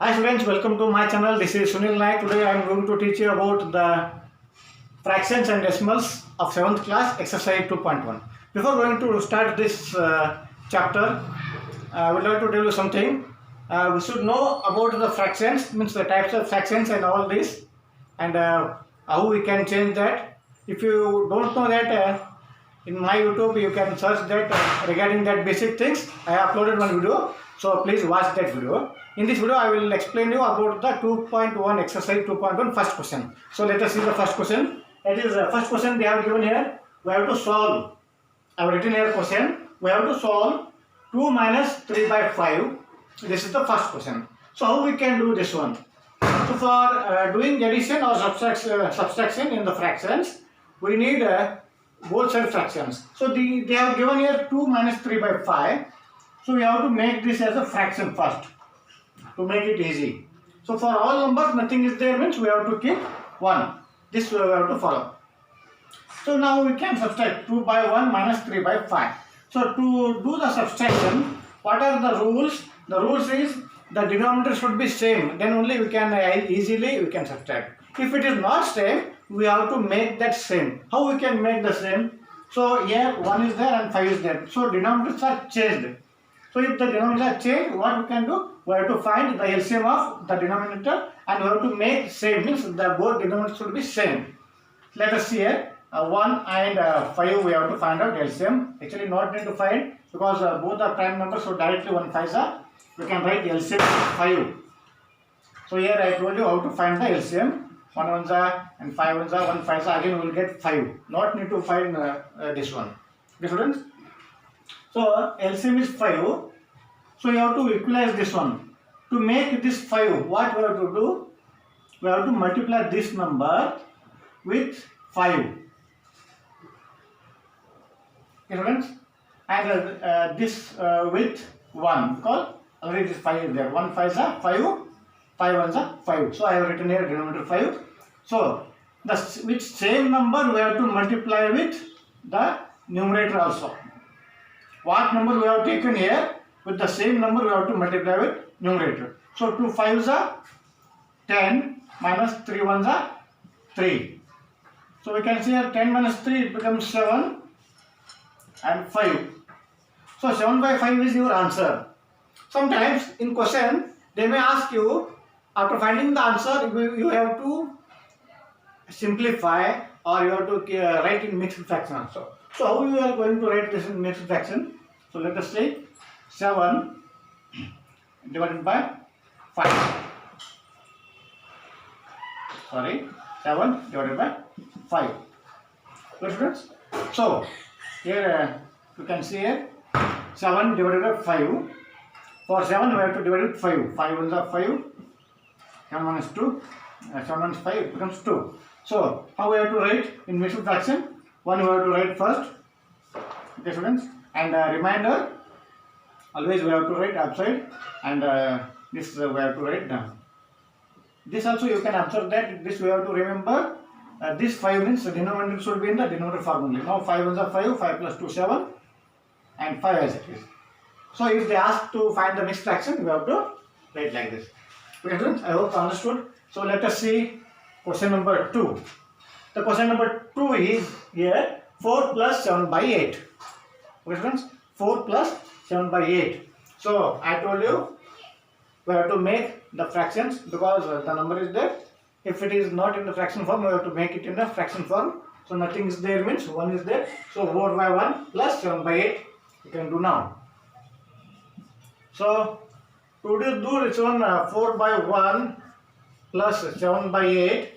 Hi students, welcome to my channel. This is Sunil.Naik. Today I am going to teach you about the fractions and decimals of 7th class exercise 2.1. Before going to start this chapter, I would like to tell you something. We should know about the fractions, means the types of fractions and all this, and how we can change that. If you don't know that, in my YouTube you can search that regarding that basic things. I uploaded one video, so please watch that video. In this video I will explain you about the 2.1 exercise 2.1 first question. So let us see the first question. That is first question they have given here. We have to solve. I have written here question. We have to solve 2 minus 3 by 5. This is the first question. So how we can do this one? So for doing addition or subtraction in the fractions, we need both side fractions. So they have given here 2 minus 3 by 5. So we have to make this as a fraction first to make it easy. So for all numbers nothing is there means we have to keep 1. This we have to follow. So now we can subtract 2 by 1 minus 3 by 5. So to do the subtraction, what are the rules? The rules is the denominator should be same. Then only we can easily subtract. If it is not same, we have to make that same. How we can make the same? So here 1 is there and 5 is there. So denominators are changed. So if the denominators are changed, what we can do? We have to find the LCM of the denominator and we have to make same, means the both denominators should be same. Let us see here 1 and 5 we have to find out LCM. Actually not need to find because both are prime numbers, so directly 1 5s are. We can write LCM 5. So here I told you how to find the LCM. 1 1s are and 5 1s are, 1 5s are, again we will get 5. Not need to find this one. Okay students? So LCM is 5. So you have to equalize this one. To make this 5, what we have to do? We have to multiply this number with 5. Okay students? And this with 1, because already this 5 is there. 1 5s are 5, 5 1s are 5. So I have written here denominator 5. So with same number we have to multiply with the numerator also. What number we have taken here, with the same number we have to multiply with numerator. So 2 5s are 10 minus 3 1s are 3. So we can see here 10 minus 3 it becomes 7 and 5. So 7 by 5 is your answer. Sometimes in question they may ask you, after finding the answer you have to simplify or you have to write in mixed fraction also. So how you are going to write this in mixed fraction? So let us say 7 divided by 5. Sorry, 7 divided by 5. Good students? So here you can see here 7 divided by 5. For 7 we have to divide with 5. 5 1s are 5. 7 minus 2. 7 minus 5 it becomes 2. So how we have to write in mixed fraction? 1 we have to write first. Okay students? And reminder, always we have to write upside, and this we have to write down. This also you can observe that this we have to remember. This 5 means the denominator should be in the denominator form only. Now 5 1s are 5, 5 plus 2 7 and 5 as it is. So if they ask to find the mixed fraction, we have to write like this. Okay students, I hope you understood. So let us see question number 2. The question number 2 is here 4 plus 7 by 8. Okay students, 4 plus 7 by 8. So I told you we have to make the fractions because the number is there. If it is not in the fraction form, we have to make it in the fraction form. So nothing is there means 1 is there. So 4 by 1 plus 7 by 8 you can do now. So to do this one 4 by 1 plus 7 by 8,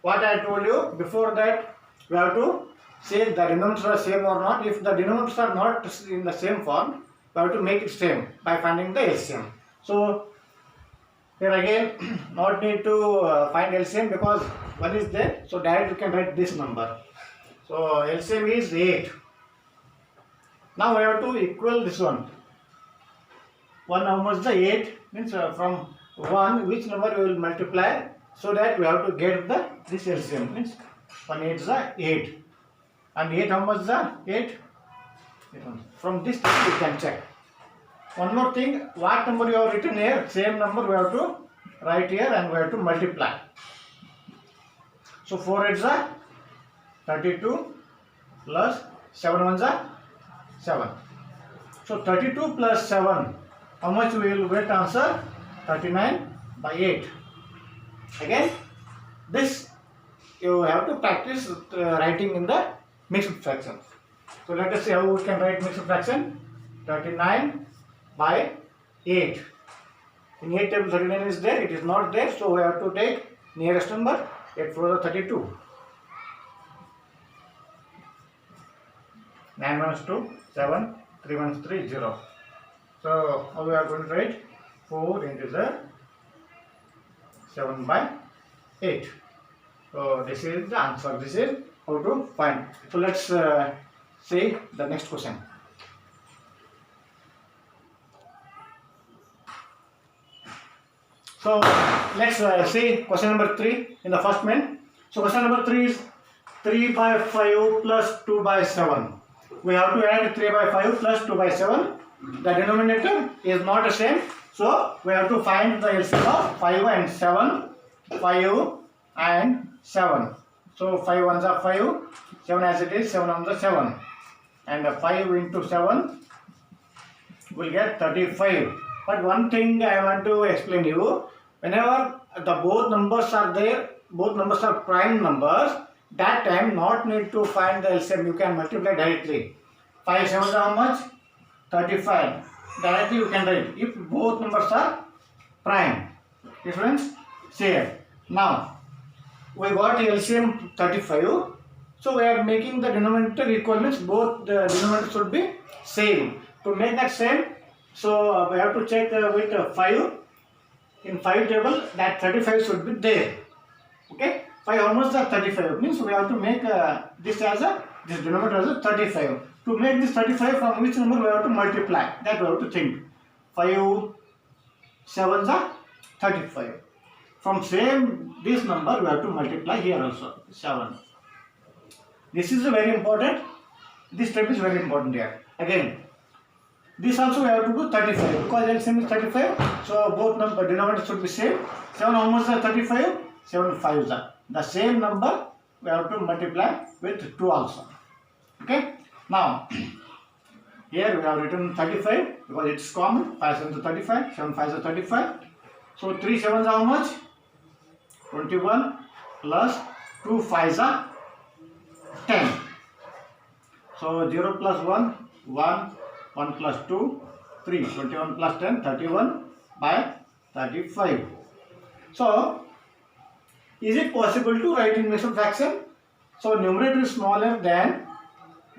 what I told you before that, we have to say the denominators are same or not. If the denominators are not in the same form, we have to make it same by finding the LCM. So here again not need to find LCM because 1 is there. So directly you can write this number. So LCM is 8. Now we have to equal this one. 1 how much the 8 means from 1 which number we will multiply, so that we have to get the this LCM means 1 8 is 8. And 8 how much is 8? From this you can check. one more thing, what number you have written here, same number we have to write here and we have to multiply. So 4 8s are 32 plus 7 1s are 7. So 32 plus 7, how much we will get answer? 39/8. Again, this you have to practice writing in the mixed fraction. So let us see how we can write mixed fraction. 39/8. In 8 table 39 is there, it is not there, so we have to take nearest number. 8 4 32. 9 1 2, 7, 3 1 3, 0. So how we are going to write? 4 into the 7/8. So this is the answer. This is how to find. So let's see the next question. So let's see question number 3 in the first main. So question number 3 is 3/5 plus 2/7. We have to add 3/5 plus 2/7. The denominator is not the same, so we have to find the LCM of 5 and 7. 5 and 7. So 5 1s are 5, 7 as it is, 7 1s are 7, and 5 into 7 will get 35. But one thing I want to explain you, whenever the both numbers are there, both numbers are prime numbers, that time not need to find the LCM, you can multiply directly. 5 7s are how much? 35. Directly you can write if both numbers are prime. Okay, friends, see here. Now we got LCM 35, so we are making the denominator equal, means both the denominator should be same. To make that same, so we have to check with 5. In 5 table, that 35 should be there. Okay, 5 almost are 35, means we have to make this as a, this denominator as a 35. To make this 35, from which number we have to multiply, that we have to think. 5 7s are 35. From same this number we have to multiply here also, 7. This is very important. This step is very important here. Again, this also we have to do 35 because LCM is 35. So both number denominator should be same. 7 almost are 35. 7 5s are the same number. We have to multiply with 2 also. Okay. Now here we have written 35 because it's common. 5 7s are 35. 7 5s are 35. So 3 7s are how much? 21 plus 2 5s are 10. So 0 plus 1, 1, 1 plus 2, 3, 21 plus 10, 31/35. So is it possible to write in mixed fraction? So numerator is smaller than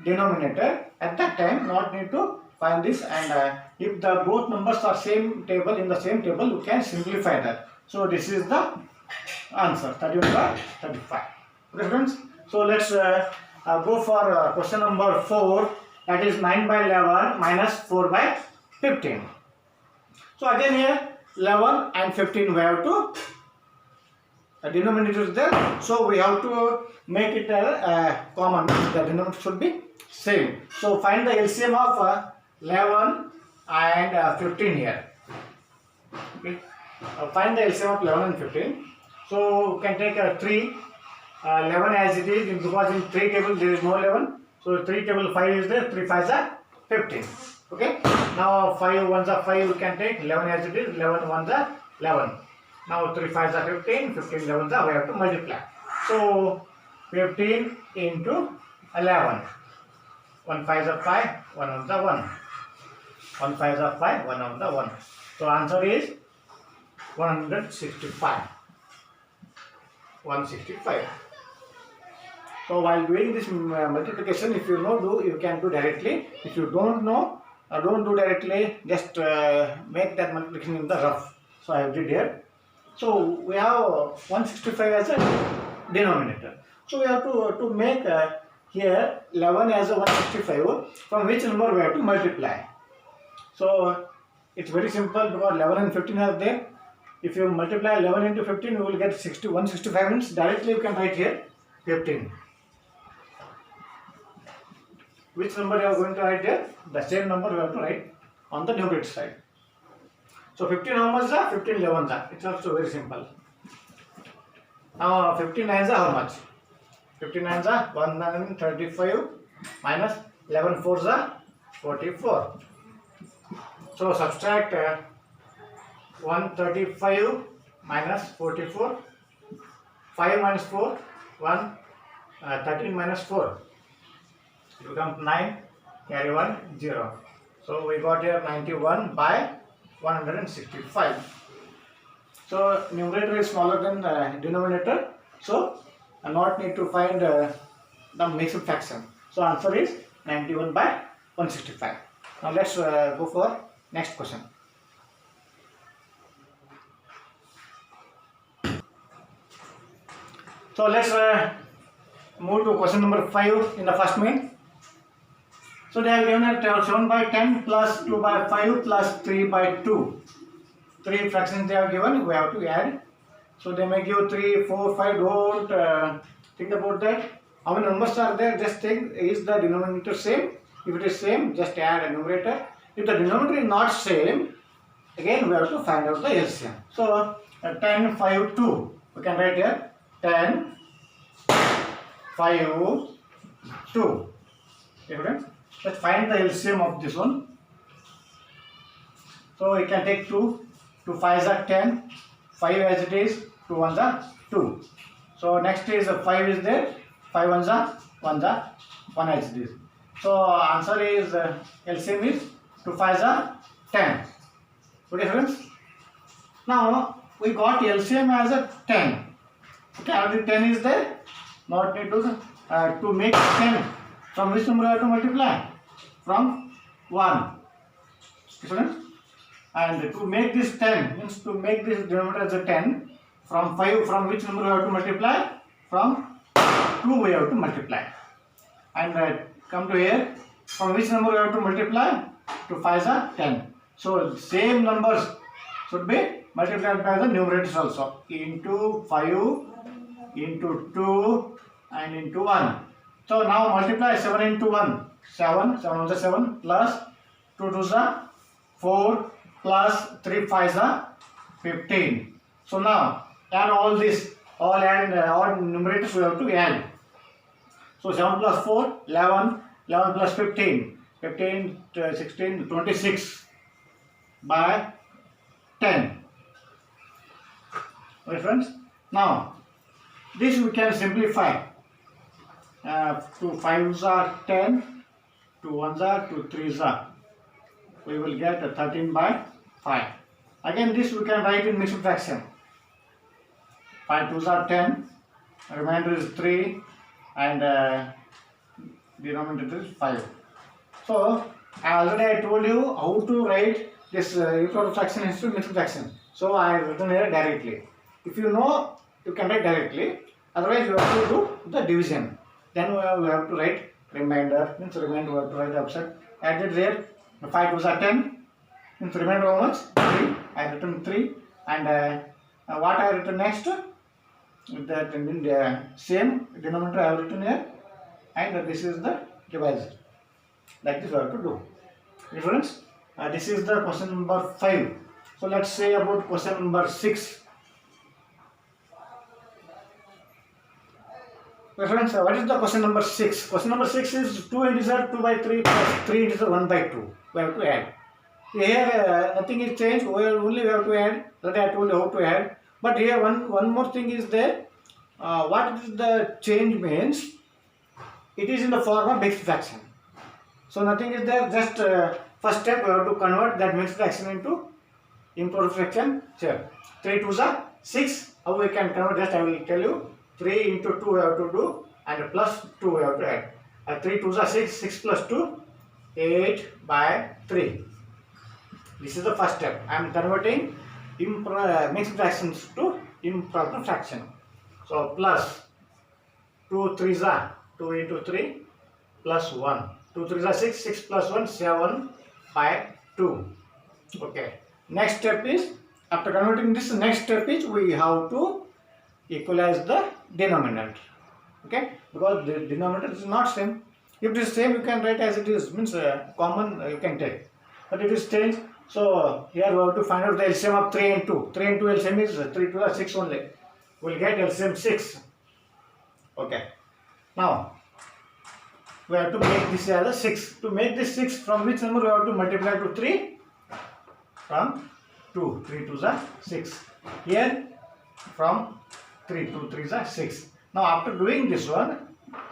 denominator. At that time not need to find this, and if the both numbers are same table, in the same table, you can simplify that. So this is the answer, 31/35. Okay friends, so let's go for question number 4, that is 9/11 minus 4/15. So again here 11 and 15 we have to, the denominator is there, so we have to make it common, the denominator should be same. So find the LCM of 11 and 15 here. Okay. Find the LCM of 11 and 15. So you can take 3, 11 as it is, because in 3 table there is no 11. So 3 table 5 is there, 3 5s are 15. Okay. Now 5 1s are 5, we can take 11 as it is, 11 1s are 11. Now 3 5s are 15, 15 11s are, we have to multiply. So 15 into 11. 1 5s are 5, 1 1s are 1. 1 5s are 5, 1 1s are 1. So answer is 165. 165. So while doing this multiplication, if you know, you can do directly. If you don't know, don't do directly, just make that multiplication in the rough. So I did here. So we have 165 as a denominator. So we have to make here 11 as a 165, from which number we have to multiply. So it's very simple, because 11 and 15 are there. If you multiply 11 into 15, you will get 165, means directly you can write here 15. Which number you are going to write here? The same number you have to write on the numerator side. So 15 how much are? 15 11s are. It's also very simple. Now 15 nines are how much? 15 nines are 135 minus 11 fours are 44. So subtract 135 minus 44. 5 minus 4, 1, 13 minus 4. It becomes 9, carry 1, 0. So we got here 91 by 165. So numerator is smaller than the denominator. So I not need to find the mixed fraction. So answer is 91 by 165. Now let's go for next question. So let's move to question number 5 in the first main. So they have given it 7 by 10 plus 2 by 5 plus 3 by 2. 3 fractions they have given, we have to add. So they may give 3, 4, 5, don't think about that. How many numbers are there? Just think, is the denominator same? If it is same, just add a numerator. If the denominator is not same, again we have to find out the LCM. So 10, 5, 2. We can write here 10, 5, 2. Okay, friends? Let's find the LCM of this one. So we can take 2. 2 5s are 10. 5 as it is. 2 1s are 2. So next is 5 is there. 5 1s are 1s are 1 as it is. So answer is LCM is 2 5s are 10. Okay, friends? Now we got LCM as a 10. Okay, already 10 is there. Not need to make 10. From which number you have to multiply? From 1. Students? And to make this 10 means to make this denominator as a 10. From 5, from which number you have to multiply? From 2 we have to multiply. And come to here. From which number you have to multiply? 2 5s are 10. So same numbers should be multiplied by the numerators also. Into 5, into 2 and into 1. So now multiply 7 into 1. 7, 7 1 is 7 plus 2 2s are 4 plus 3 5s are 15. So now add all this, all numerators we have to add. So 7 plus 4, 11, 11 plus 15, 15, 16, 26 by 10. Okay, friends? Now this we can simplify. 2 5s are 10, 2 1s are, 2 3s are. We will get 13 by 5. Again this we can write in mixed fraction. 5 2s are 10, remainder is 3 and denominator is 5. So already I told you how to write this improper fraction into mixed fraction. So I have written here directly. If you know, you can write directly. Otherwise you have to do the division. Then we have to write remainder. Means remainder we have to write the upside. Added there. 5 2s are 10. Means remainder how much? 3. I have written 3. And what I have written next? That in the same denominator I have written here. And this is the divisor. Like this we have to do. Friends, this is the question number 5. So let's say about question number 6. Friends, what is the question number 6? Question number 6 is 2 integer 2 by 3 plus 3 integer 1 by 2. We have to add. Here nothing is changed. Only we have to add. That I told you how to add. But here one more thing is there. What is the change means? It is in the form of mixed fraction. So nothing is there. Just first step we have to convert that mixed fraction into improper fraction. Here 3 2s are 6. How we can convert? Just I will tell you. 3 into 2 we have to do and plus 2 we have to add. 3 2s are 6, 6 plus 2, 8 by 3. This is the first step. I am converting mixed fractions to improper fraction. So plus 2 3s are 2 into 3 plus 1. 2 3s are 6, 6 plus 1, 7 by 2. Okay. Next step is, after converting this, next step is we have to equalize the denominator. Okay, because the denominator is not same. If it is same, you can write as it is, means common you can take. but it is changed. So here we have to find out the LCM of 3 and 2. 3 and 2 LCM is 3 to the 6 only. We will get LCM 6. Okay. Now we have to make this as a 6. To make this 6, from which number we have to multiply to 3? From 2. 3 to the 6. Here from 3 to 3 is 6. Now after doing this one,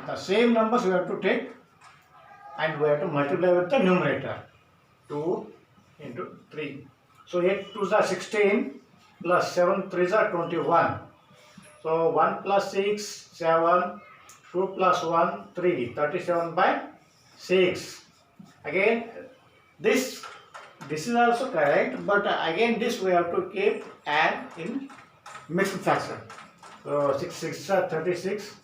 the same numbers we have to take and we have to multiply with the numerator. 2 into 3. So 8 2 is 16 plus 7 3 is 21. So 1 plus 6 7, 2 plus 1 3, 37 by 6. Again this is also correct, but again this we have to keep and in mixed fraction. So 6 6 are 36.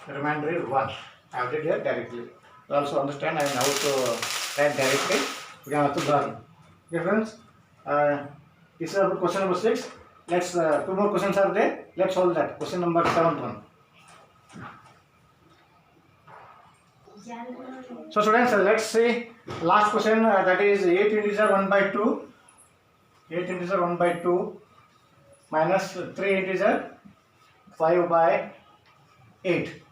The remainder is 1. I have did here directly. You also understand and how to write directly. We can also learn. Okay friends, this is about question number 6. Let's 2 more questions are there. Let's solve that. Question number 7th one. So students, let's see last question, that is 8 integer 1 by 2. 8 integer 1 by 2 minus 3 integer 5 by 8.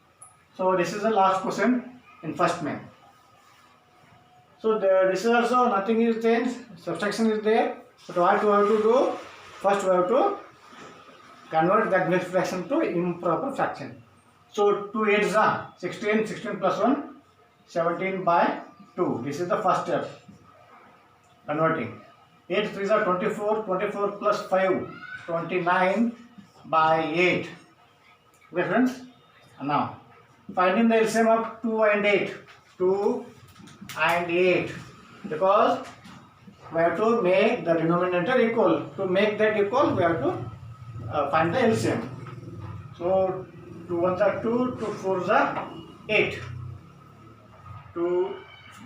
So this is the last question in first main. So this is also nothing is changed, subtraction is there. But what we have to do? First we have to convert that mixed fraction to improper fraction. So 2 8s are 16, 16 plus 1, 17 by 2. This is the first step, converting. 8 3s are 24, 24 plus 5, 29 by 8. Okay friends, now finding the LCM of 2 and 8. 2 and 8, because we have to make the denominator equal. To make that equal, we have to find the LCM. So 2 1s are 2, 2 4s are 8, 2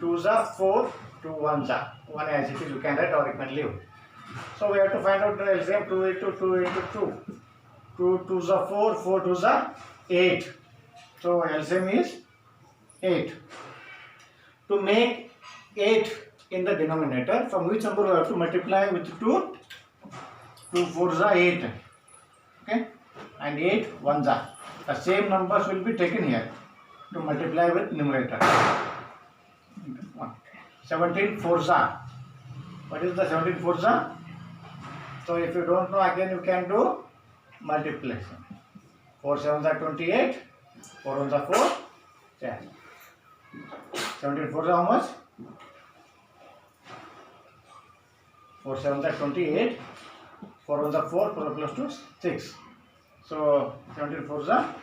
2s are 4, 2 1s are 1 as it is. You can write or you can leave. So we have to find out the LCM. 2 into 2 into 2, 2 2s are 4, 4 2s are 8. So LCM is 8. To make 8 in the denominator, from which number we have to multiply with 2? 2 4s are 8. Okay, and 8 1s are. The same numbers will be taken here to multiply with numerator. 17 4s are. What is the 17 4s are? So if you don't know, again you can do multiplication. 4 7s are 28, 4 1s are 4, 10. 17 4s are how much? 4 7s are 28, 4 1s are 4, 4 plus 2 6. So 17 4s are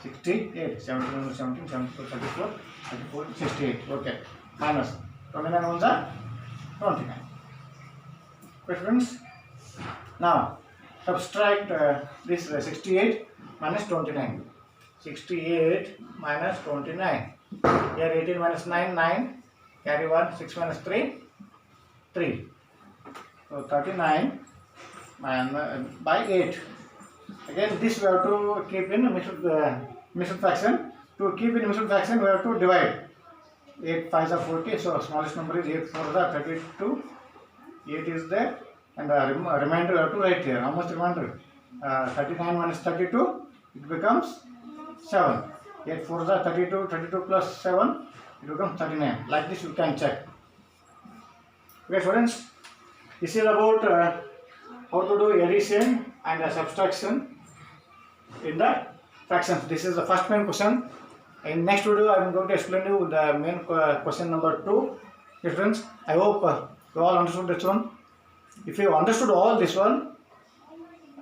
68. 17 17, 74, 34, 34, 68. Okay. Minus 29 1s are 29. Questions? Now subtract this 68 minus 29. 68 minus 29. Here 18 minus 9, 9. Carry 1, 6 minus 3, 3. So 39 by 8. Again this we have to keep in mixed fraction. To keep in mixed fraction we have to divide. 8 5s are 40. So smallest number is 8 4s are 32. 8 is there. And remainder we have to write here. How much remainder? 39 minus 32. It becomes 7. 8 4s are 32. 32 plus 7. It becomes 39. Like this you can check. Okay students. This is about how to do addition and subtraction in the fractions. This is the first main question. In next video I am going to explain you the main question number 2. Okay friends, I hope you all understood this one. If you understood all this one,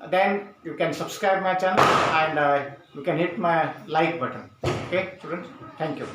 then you can subscribe my channel and you can hit my like button. Okay students, thank you.